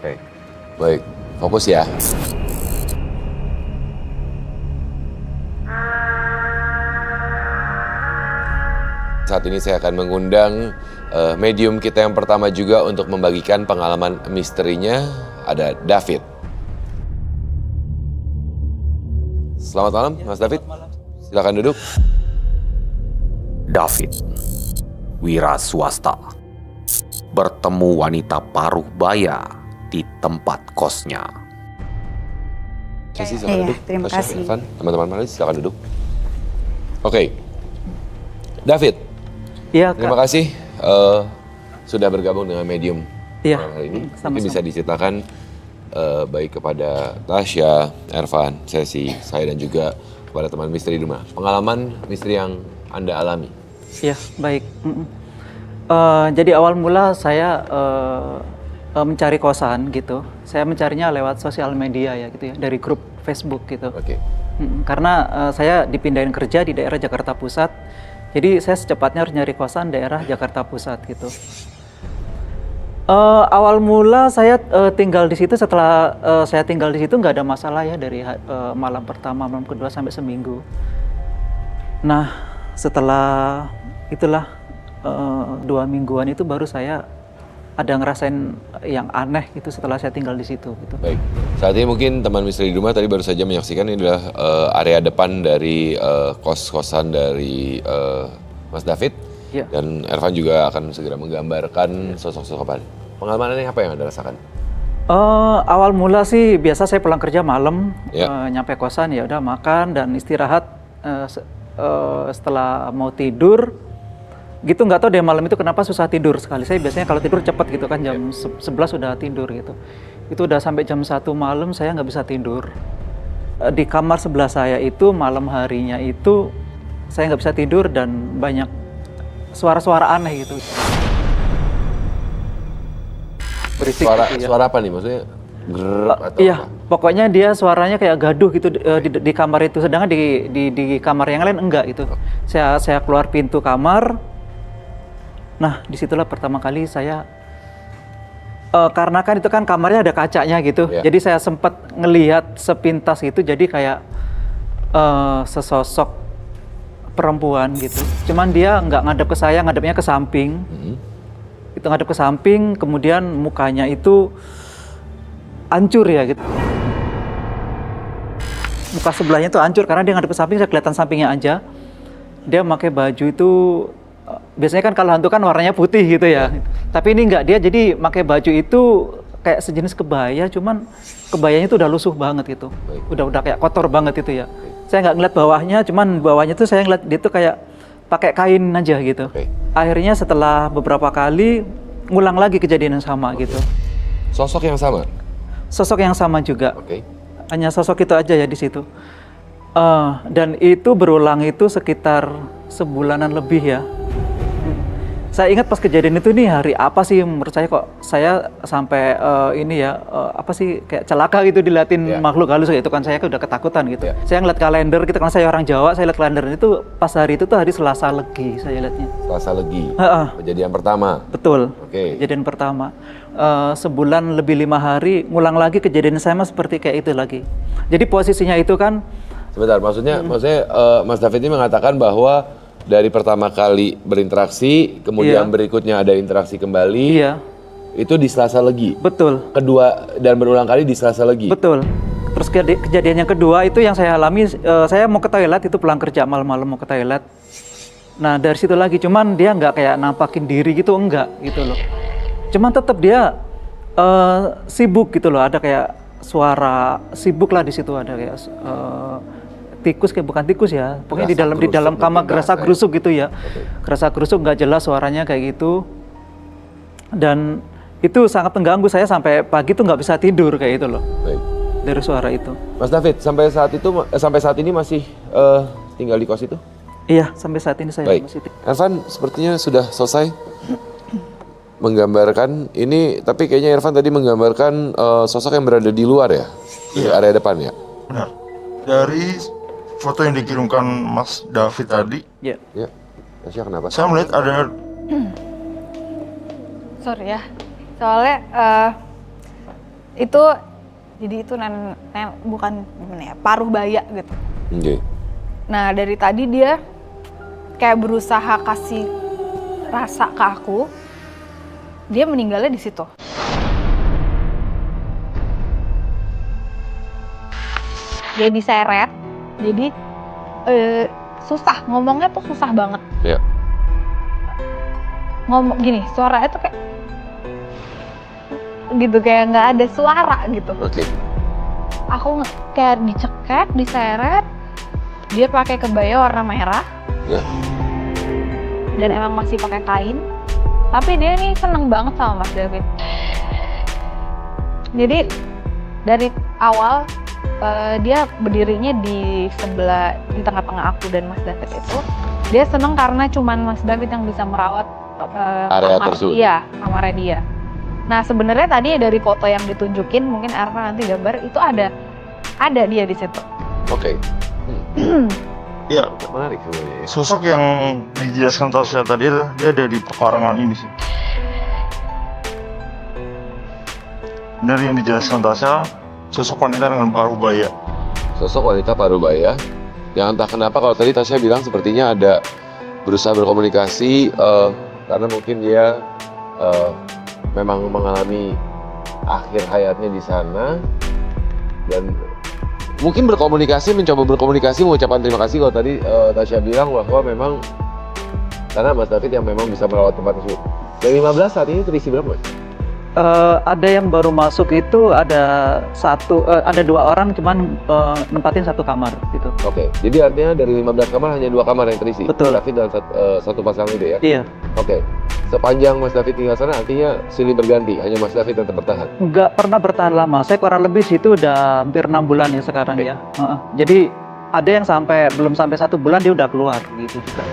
Oke, baik. Fokus ya. Saat ini saya akan mengundang medium kita yang pertama juga untuk membagikan pengalaman misterinya. Ada David. Selamat malam, Mas David. Silakan duduk. David, wira swasta, bertemu wanita paruh baya di tempat kosnya. Ceci, silakan duduk. Terima Tasya, kasih. Irfan, teman-teman mari silakan duduk. Oke, David. Iya, Terima Kak. kasih sudah bergabung dengan medium Iya, malam hari ini. sama-sama. Mungkin bisa diceritakan baik kepada Tasya, Irfan, Ceci, saya dan juga kepada teman misteri di rumah. Pengalaman misteri yang Anda alami. Iya, baik. Jadi awal mula saya mencari kosan gitu. Saya mencarinya lewat sosial media ya gitu ya, dari grup Facebook gitu. Oke. Karena saya dipindahin kerja di daerah Jakarta Pusat. Jadi saya secepatnya harus nyari kosan daerah Jakarta Pusat gitu. Awal mula saya tinggal di situ. Setelah saya tinggal di situ nggak ada masalah ya dari malam pertama, malam kedua sampai seminggu. Nah setelah itulah 2 mingguan itu baru saya ada ngerasain yang aneh gitu setelah saya tinggal di situ gitu. Baik. Saat ini mungkin teman misteri di rumah tadi baru saja menyaksikan ini adalah area depan dari kos-kosan dari Mas David. Ya. Dan Irfan juga akan segera menggambarkan sosok-sosok apa. Pengalaman ini apa yang Anda rasakan? Awal mula sih biasa saya pulang kerja malam, Ya. nyampe kosan ya udah makan dan istirahat. Setelah mau tidur, gitu nggak tahu deh malam itu kenapa susah tidur sekali. Saya biasanya kalau tidur cepat gitu kan jam 11 udah tidur gitu. Itu udah sampai jam 1 malam saya nggak bisa tidur. Di kamar sebelah saya itu malam harinya itu saya nggak bisa tidur dan banyak suara-suara aneh gitu. Berisik Suara, gitu ya. suara apa nih? Maksudnya gerrrr atau Iya, apa? pokoknya dia suaranya kayak gaduh gitu di kamar itu, sedangkan di kamar yang lain enggak gitu. Saya keluar pintu kamar. Nah, disitulah pertama kali saya karena kan itu kan kamarnya ada kacanya gitu. Iya. Jadi saya sempat ngelihat sepintas itu jadi kayak sesosok perempuan gitu. Cuman dia nggak ngadep ke saya, ngadepnya ke samping. Itu ngadep ke samping, kemudian mukanya itu hancur ya gitu. Muka sebelahnya itu hancur karena dia ngadep ke samping, saya kelihatan sampingnya aja. Dia pakai baju itu biasanya kan kalau hantu kan warnanya putih gitu ya. Tapi ini enggak, dia jadi pakai baju itu kayak sejenis kebaya, cuman kebayanya itu udah lusuh banget gitu. Udah kayak kotor banget itu ya. Saya nggak ngeliat bawahnya, cuman bawahnya tuh saya ngeliat dia tuh kayak pakai kain aja gitu. Akhirnya setelah beberapa kali ngulang lagi kejadian yang sama gitu. Sosok yang sama? Sosok yang sama juga. Oke. Hanya sosok itu aja ya di situ. Dan itu berulang itu sekitar sebulanan lebih ya. Saya ingat pas kejadian itu nih hari apa sih menurut saya kok saya sampai ini ya apa sih kayak celaka gitu diliatin makhluk halus gitu kan, saya udah ketakutan gitu. Saya ngeliat kalender gitu karena saya orang Jawa, saya lihat kalender itu pas hari itu tuh hari Selasa Legi saya lihatnya. Selasa Legi. Kejadian pertama. Betul. Oke. Kejadian pertama. Sebulan lebih 5 hari ngulang lagi kejadian sama seperti kayak itu lagi. Jadi posisinya itu kan Sebentar, maksudnya Mas David ini mengatakan bahwa dari pertama kali berinteraksi, kemudian berikutnya ada interaksi kembali. iya, Itu di Selasa Legi. betul. Kedua dan berulang kali di Selasa Legi. Betul. Terus kejadian yang kedua itu yang saya alami, saya mau ke toilet itu pulang kerja malam-malam mau ke toilet. Nah dari situ lagi, cuman dia nggak kayak nampakin diri gitu, enggak gitu loh. Cuman tetap dia sibuk gitu loh, ada kayak suara sibuk lah di situ, ada kayak tikus kayak bukan tikus ya, pokoknya di dalam kamar gerasa gerusuk gitu ya, gerasa gerusuk nggak jelas suaranya kayak gitu. Dan itu sangat mengganggu saya sampai pagi tuh nggak bisa tidur kayak gitu loh. Baik. Dari suara itu. Mas David, sampai saat ini masih tinggal di kos itu? Iya, sampai saat ini saya Baik. masih. Irfan sepertinya sudah selesai menggambarkan ini, tapi kayaknya Irfan tadi menggambarkan sosok yang berada di luar ya, di area depan ya. Benar. Dari foto yang dikirimkan Mas David tadi, Ya. Ya. Tasya kenapa? saya melihat ada Sorry ya, soalnya Itu jadi itu bukan gimana ya, paruh baya gitu. Oke. Nah dari tadi dia kayak berusaha kasih rasa ke aku, dia meninggalnya di situ. Dia diseret, jadi susah, ngomongnya tuh susah banget. Ya. Ngomong gini, suaranya tuh kayak gitu, kayak nggak ada suara gitu. Oke. Aku kayak dicekek, diseret, dia pakai kebaya warna merah. Ya. Dan emang masih pakai kain. Tapi dia nih seneng banget sama Mas David. Jadi dari awal dia berdirinya di tengah-tengah aku dan Mas David itu. Dia seneng karena cuman Mas David yang bisa merawat Area tersebut. Iya, kamarnya dia. Nah sebenarnya tadi dari foto yang ditunjukin, mungkin Arfa nanti gambar, itu ada dia di situ. Oke. Ya, Menarik sebenarnya. sosok yang dijelaskan Tasya tadi dia ada di pekarangan ini sih. Dari yang dijelaskan Tasya, sosok wanita dengan paruh baya. Sosok wanita parubaya yang entah kenapa kalau tadi Tasya bilang sepertinya ada berusaha berkomunikasi karena mungkin dia memang mengalami akhir hayatnya di sana dan mungkin mencoba berkomunikasi mengucapkan terima kasih. Kalau tadi Tasya bilang bahwa memang karena Mas David yang memang bisa merawat tempat tersebut. Dari 15 saat ini terisi berapa? Ada yang baru masuk itu ada dua orang, cuman nempatin satu kamar gitu. Oke, jadi artinya dari 15 kamar hanya 2 kamar yang terisi. Betul. David dan satu pasang itu ya? Iya. Oke, sepanjang Mas David tinggal sana artinya silih berganti, hanya Mas David yang bertahan. Nggak pernah bertahan lama. Saya kurang lebih situ udah hampir 6 bulan ya sekarang ya. Jadi ada yang belum sampai 1 bulan dia udah keluar gitu juga.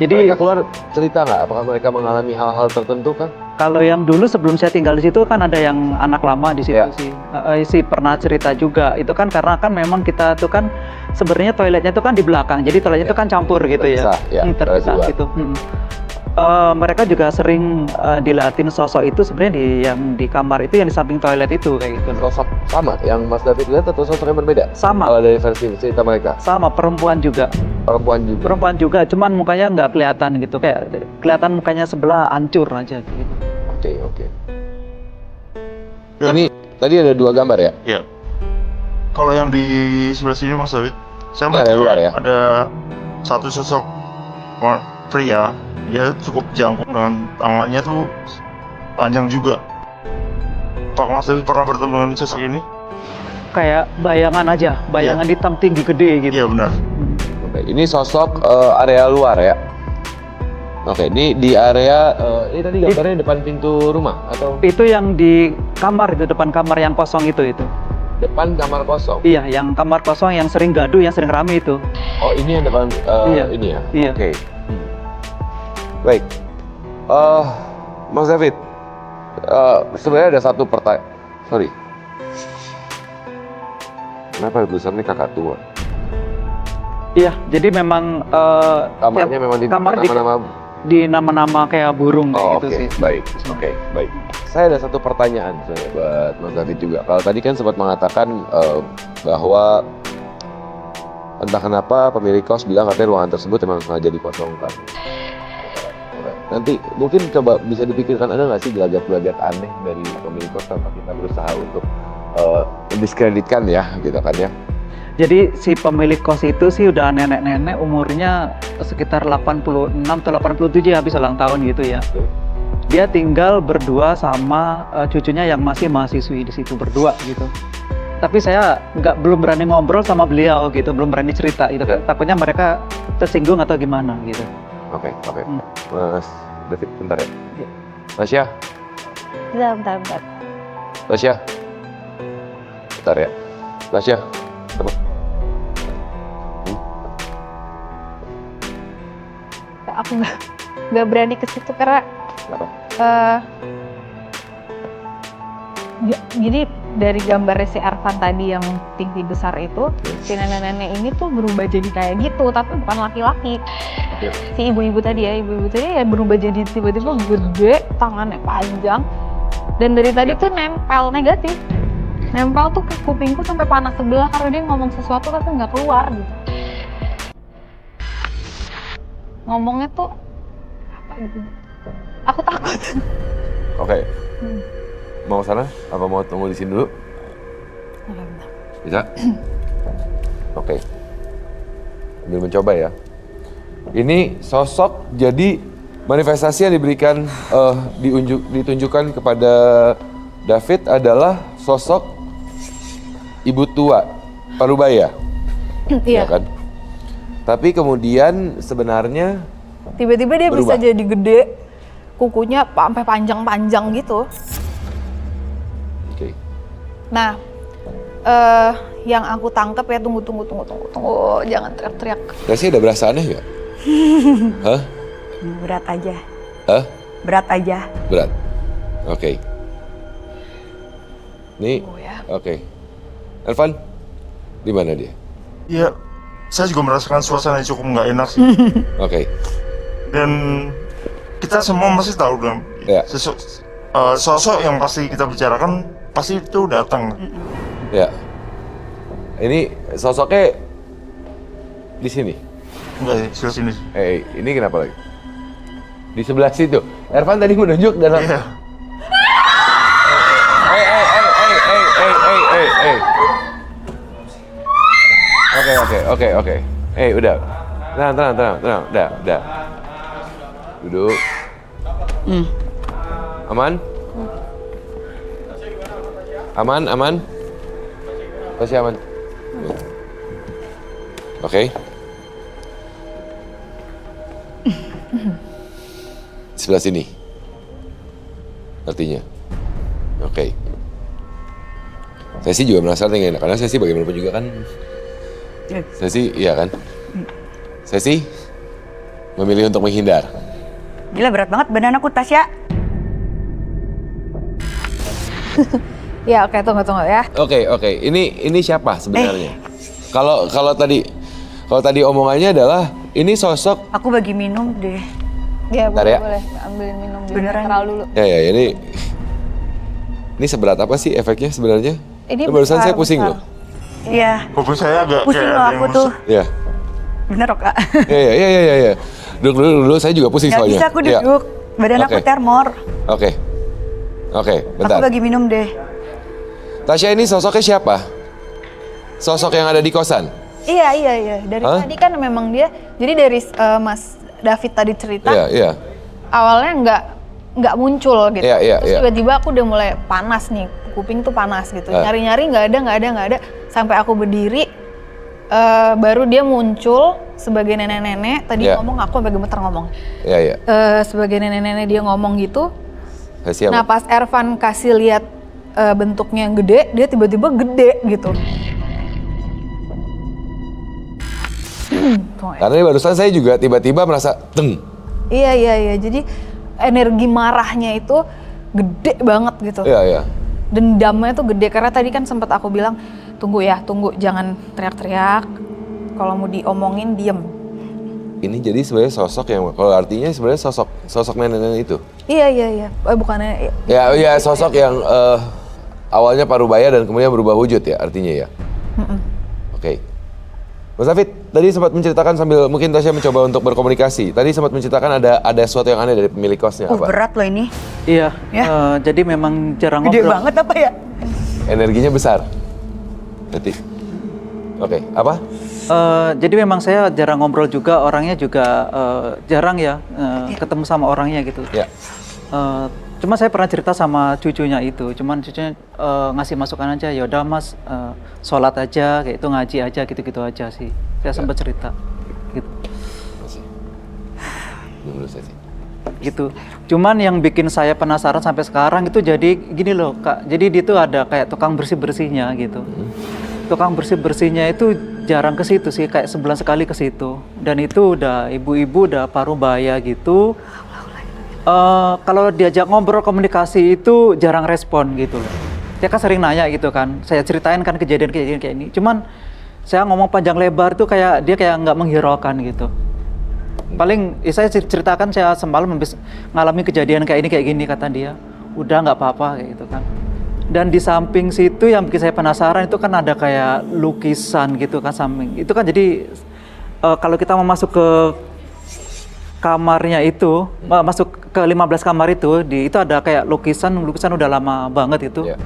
Jadi Mereka keluar cerita nggak? Apakah mereka mengalami hal-hal tertentu kan? kalau yang dulu sebelum saya tinggal di situ kan ada yang anak lama di situ Ya. sih pernah cerita juga. Itu kan karena kan memang kita tuh kan sebenarnya toiletnya itu kan di belakang. Jadi toiletnya itu kan campur gitu Terpisah, ya, terpisah terpisah. gitu. Mereka juga sering dilihatin sosok itu sebenarnya di kamar itu yang di samping toilet itu kayak gitu. Sosok sama yang Mas David lihat atau sosok yang berbeda? Sama. Kalau dari versi cerita mereka, Sama perempuan juga. perempuan juga. Cuman mukanya nggak kelihatan gitu, kayak kelihatan mukanya sebelah hancur aja gitu. Oke. Ya. Ini tadi ada 2 gambar ya? Ya. Kalau yang di sebelah sini Mas David, saya Ada melihat luar ya? ada satu sosok pria, dia cukup jangkung dan tangannya tuh panjang juga. Pak Mas David pernah bertemu dengan sosok ini? Kayak bayangan aja, bayangan hitam tinggi gede gitu. Iya benar. Oke, ini sosok area luar ya? Oke, ini di area, ini tadi gambarnya depan pintu rumah atau Itu yang di kamar itu, depan kamar yang kosong itu. depan kamar kosong? Iya, yang kamar kosong yang sering gaduh, yang sering rame itu. Oh, ini yang depan Iya. ini ya? Iya. Oke. Baik. Mas David, sebenarnya ada satu pertanyaan. Sorry. Kenapa tulisannya kakak tua? Iya, jadi memang Kamarnya memang di kamar nama-nama. di nama-nama kayak burung Oh, kayak gitu oke. sih. Baik. Oke, baik. Saya ada satu pertanyaan sebenarnya buat Mas David juga. Kalau tadi kan sempat mengatakan bahwa entah kenapa pemilik kos bilang katanya ruangan tersebut memang sengaja dikosongkan. Nanti mungkin coba bisa dipikirkan ada nggak sih gelagat-gelagat aneh dari pemilik kos tanpa kita berusaha untuk mendiskreditkan ya, gitu kan ya? Jadi si pemilik kos itu sih udah nenek-nenek, umurnya sekitar 86 atau 87 habis ulang tahun gitu ya. Dia tinggal berdua sama cucunya yang masih mahasiswi di situ berdua gitu. Tapi saya belum berani ngobrol sama beliau gitu, belum berani cerita gitu kan. Takutnya mereka tersinggung atau gimana gitu. Oke. Mas David, bentar ya. Tasya, Bentar. Tasya. Bentar ya. Tasya, coba. Aku nggak berani ke situ karena Kenapa? jadi dari gambarnya si Arfan tadi yang tinggi besar itu, si nenek-nenek ini tuh berubah jadi kayak gitu, tapi bukan laki-laki. Oke. Si ibu-ibu tadi ya berubah jadi tiba-tiba gede, tangannya panjang, Dan dari tadi tuh nempel negatif. Nempel tuh ke kupingku sampai panas sebelah karena dia ngomong sesuatu tapi nggak keluar gitu. Ngomongnya tuh apa gitu. Aku takut. Oke. Mau sana? Apa mau tunggu di sini dulu? Bisa? Oke. Sambil mencoba ya. Ini sosok jadi manifestasi yang diberikan ditunjukkan kepada David adalah sosok ibu tua Parubaya. Iya. Ya kan? Tapi kemudian sebenarnya Tiba-tiba dia berubah. bisa jadi gede, kukunya sampai panjang-panjang gitu. oke. Nah, yang aku tangkap ya tunggu, jangan teriak-teriak. Tasya ada berasa aneh nggak? Hah? Berat aja. Hah? Berat aja. Berat. Oke. Nih. Oh ya. Oke. Elvan, di mana dia? Ya, saya juga merasakan suasana yang cukup nggak enak sih. Oke. Dan kita semua masih tahu dong, Ya. sosok yang pasti kita bicarakan pasti itu datang. Ya. Ini sosoknya di sini. Enggak sih, sebelah sini. Ini kenapa lagi? Di sebelah situ. Ervan tadi menunjuk dalam. Iya. Oke. Udah. Tenang. Udah. Duduk. Aman? Pasti aman. Oke. Sebelah sini. Artinya. Oke. Saya sih juga merasa nggak enak, karena saya sih bagaimanapun juga kan. Saya sih, iya kan. Saya sih memilih untuk menghindar. Gila berat banget badan aku, Tasya. Ya oke, tunggu ya. Oke. Ini siapa sebenarnya? Kalau tadi omongannya adalah ini sosok. Aku bagi minum deh. Ya Bentar boleh, ya. boleh. Ambilin minum dulu. Beneran. Mineral dulu. Ya ini seberat apa sih efeknya sebenarnya? Ini Barusan besar, saya pusing besar. loh. Iya. Kuping saya agak Pusing kayak loh ada aku yang tuh. Ya. Bener kok, Kak. Iya. Duduk dulu, saya juga pusing Gak soalnya. bisa aku Iya. duduk. Badan aku Oke. termor. Oke, bentar. Aku bagi minum deh. Tasya ini sosoknya siapa? Sosok yang ada di kosan? Iya. Dari Hah? tadi kan memang dia, jadi dari Mas David tadi cerita, Iya. awalnya nggak muncul gitu. Iya. Terus tiba-tiba aku udah mulai panas nih, kuping tuh panas gitu. Nyari-nyari nggak ada. Sampai aku berdiri, baru dia muncul sebagai nenek-nenek. Tadi Iya. ngomong, aku sampai gemeter ngomong. Iya. Sebagai nenek-nenek dia ngomong gitu. Tasya Nah pas Ervan kasih lihat bentuknya yang gede, dia tiba-tiba gede gitu. Karena ini barusan saya juga tiba-tiba merasa teng. Iya. Jadi energi marahnya itu gede banget gitu. Iya. Dendamnya tuh gede karena tadi kan sempat aku bilang tunggu jangan teriak-teriak. Kalau mau diomongin diem. Ini jadi sebenarnya sosok yang, kalau artinya sebenarnya sosok nenek-nenek itu. Iya. Bukannya. Ya sosok yang awalnya Parubaya dan kemudian berubah wujud ya artinya ya. Oke. Mas David, tadi sempat menceritakan sambil mungkin Tasya mencoba untuk berkomunikasi. Tadi sempat menceritakan ada sesuatu yang aneh dari pemilik kosnya. Apa? Berat loh ini. Iya, Ya. jadi memang jarang Gede ngobrol. banget apa ya? Energinya besar. Berarti. Oke, apa? Jadi memang saya jarang ngobrol juga, orangnya juga jarang ya ketemu sama orangnya gitu. Ya. Cuma saya pernah cerita sama cucunya itu, cuman cucunya ngasih masukan aja, yaudah mas sholat aja, kayak itu ngaji aja gitu-gitu aja sih. Saya sempat cerita gitu. Masih. Belum selesai sih. Gitu. Cuman yang bikin saya penasaran sampai sekarang itu jadi gini loh kak, jadi dia tuh ada kayak tukang bersih-bersihnya gitu. Tukang bersih-bersihnya itu jarang ke situ sih, kayak sebulan sekali ke situ. Dan itu udah ibu-ibu udah Parubaya gitu. Kalau diajak ngobrol komunikasi itu jarang respon gitu loh. Dia kan sering nanya gitu kan, saya ceritain kan kejadian-kejadian kayak ini. Cuman saya ngomong panjang lebar tuh kayak dia kayak nggak menghiraukan gitu. Paling saya ceritakan saya semalam habis ngalami kejadian kayak ini kayak gini kata dia. udah nggak apa-apa kayak gitu kan. Dan di samping situ yang bikin saya penasaran itu kan ada kayak lukisan gitu kan samping. Itu kan jadi kalau kita mau masuk ke kamarnya itu, masuk ke 15 kamar itu, itu ada kayak lukisan udah lama banget itu. Iya.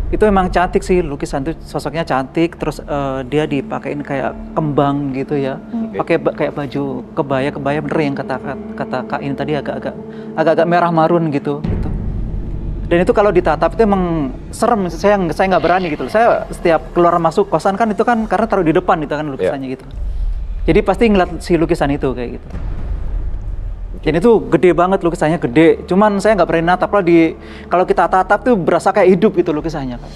Itu emang cantik sih lukisan itu, sosoknya cantik, terus dia dipakein kayak kembang gitu ya. Pakai kayak baju kebaya bener yang kata Kak ini tadi agak merah marun gitu. Dan itu kalau ditatap itu emang serem, saya nggak berani gitu. Saya setiap keluar masuk kosan kan itu kan karena taruh di depan itu kan lukisannya gitu. Jadi pasti ngeliat si lukisan itu kayak gitu. Dan itu gede banget lukisannya, gede. Cuman saya nggak berani natap lah kalau kita tatap tuh berasa kayak hidup gitu lukisannya kan.